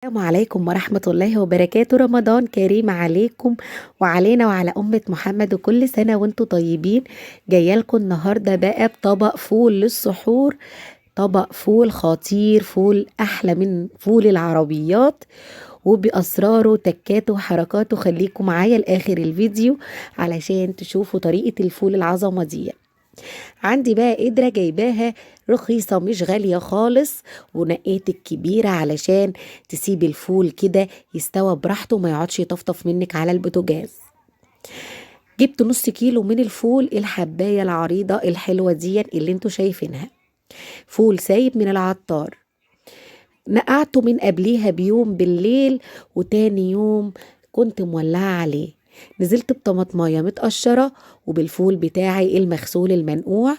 السلام عليكم ورحمة الله وبركاته. رمضان كريم عليكم وعلينا وعلى أمة محمد، وكل سنة وانتم طيبين. جايه لكم النهاردة بقى بطبق فول للسحور، طبق فول خطير، فول أحلى من فول العربيات وبأسراره تكاته وحركاته. خليكم معايا لآخر الفيديو علشان تشوفوا طريقة الفول العظمة دي. عندي بقى قدرة جايباها رخيصة مش غالية خالص، ونقيت الكبيرة علشان تسيب الفول كده يستوى براحته وما يقعدش يطفطف منك على البوتاجاز. جبت نص كيلو من الفول، الحباية العريضة الحلوة دي اللي انتوا شايفينها، فول سايب من العطار. نقعته من قبليها بيوم بالليل، وتاني يوم كنت مولعة عليه. نزلت بطماطمايه متقشرة وبالفول بتاعي المغسول المنقوع،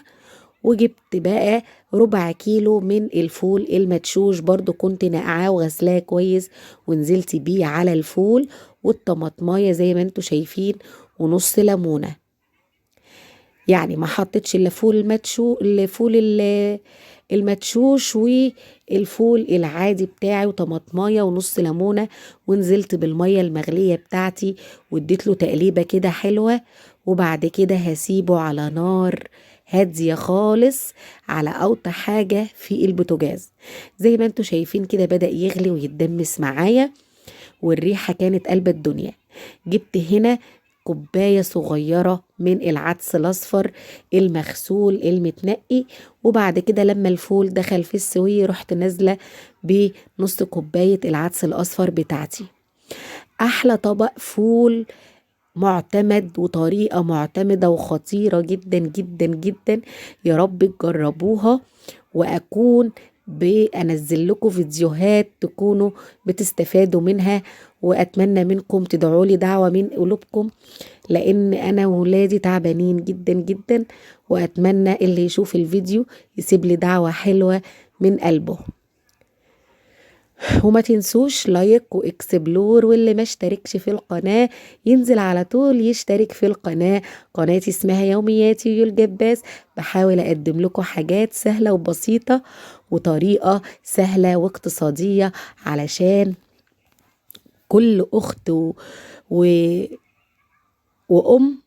وجبت بقى ربع كيلو من الفول المدشوش برضو كنت نقعاه وغسلاه كويس، ونزلت بيه على الفول والطماطمايه زي ما انتوا شايفين، ونص ليمونه. يعني ما حطيتش الا الفول المدشوش والفول العادي بتاعي وطماطمايه ونص ليمونه، ونزلت بالميه المغليه بتاعتي واديت له تقليبه كده حلوه. وبعد كده هسيبه على نار هاديه خالص على اوطى حاجه في البوتاجاز. زي ما انتوا شايفين كده بدأ يغلي ويتدمس معايا، والريحه كانت قلب الدنيا. جبت هنا كوباية صغيرة من العدس الأصفر المغسول المتنقي، وبعد كده لما الفول دخل في السوية رحت نازلة بنص كوباية العدس الأصفر بتاعتي. أحلى طبق فول معتمد وطريقة معتمدة وخطيرة جدا جدا جدا. يا رب تجربوها، وأكون بأنزل لكم فيديوهات تكونوا بتستفادوا منها، وأتمنى منكم تدعوا لي دعوة من قلوبكم، لأن أنا وولادي تعبانين جدا جدا، وأتمنى اللي يشوف الفيديو يسيب لي دعوة حلوة من قلبه. وما تنسوش لايك واكسبلور، واللي ما اشتركش في القناة ينزل على طول يشترك في القناة. قناتي اسمها يومياتي يو الجباس، بحاول اقدم لكم حاجات سهلة وبسيطة وطريقة سهلة واقتصادية علشان كل اخت و... وام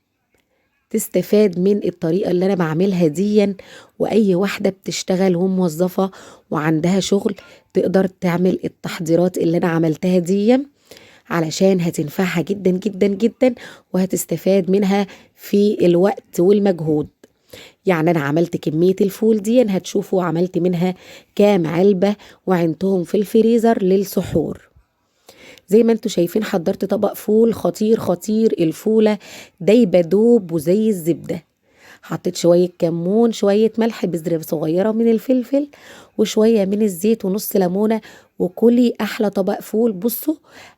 تستفاد من الطريقة اللي أنا بعملها دي. وأي واحدة بتشتغل وموظفة وعندها شغل تقدر تعمل التحضيرات اللي أنا عملتها دي، علشان هتنفعها جدا جدا جدا، وهتستفاد منها في الوقت والمجهود. يعني أنا عملت كمية الفول دي هتشوفوا عملت منها كام علبة وعينتهم في الفريزر للسحور. زي ما انتوا شايفين حضرت طبق فول خطير خطير، الفولة دايبة دوب وزي الزبدة. حطيت شوية كمون، شوية ملح، بذرة صغيرة من الفلفل، وشوية من الزيت، ونص ليمونة، وكلي أحلى طبق فول. بصوا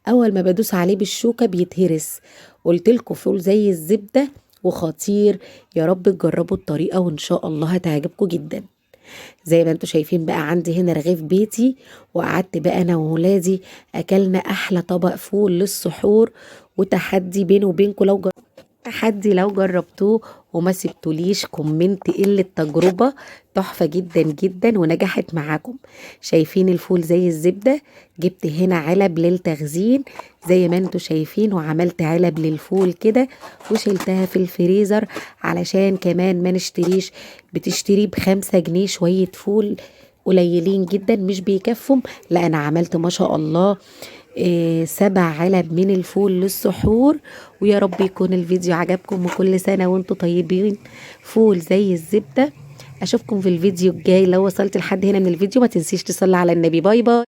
أول ما بدوس عليه بالشوكة بيتهرس. قلتلكوا فول زي الزبدة وخطير. يا رب تجربوا الطريقة وإن شاء الله هتعجبكم جدا. زي ما انتوا شايفين بقى عندي هنا رغيف بيتي، وقعدت بقى انا وولادي اكلنا احلى طبق فول للسحور. وتحدي بيني وبينكم، تحدي لو جربتوه وما سبتوليش كومنت الا التجربة تحفة جدا جدا ونجحت معاكم. شايفين الفول زي الزبدة، جبت هنا علب للتخزين زي ما انتوا شايفين، وعملت علب للفول كده وشلتها في الفريزر علشان كمان ما نشتريش. بتشتري ب5 جنيه شوية فول قليلين جدا مش بيكفهم. لا انا عملت ما شاء الله 7 علب من الفول للسحور. ويا رب يكون الفيديو عجبكم، وكل سنة وانتم طيبين. فول زي الزبدة. اشوفكم في الفيديو الجاي. لو وصلت لحد هنا من الفيديو ما تنسيش تصلي على النبي. باي باي.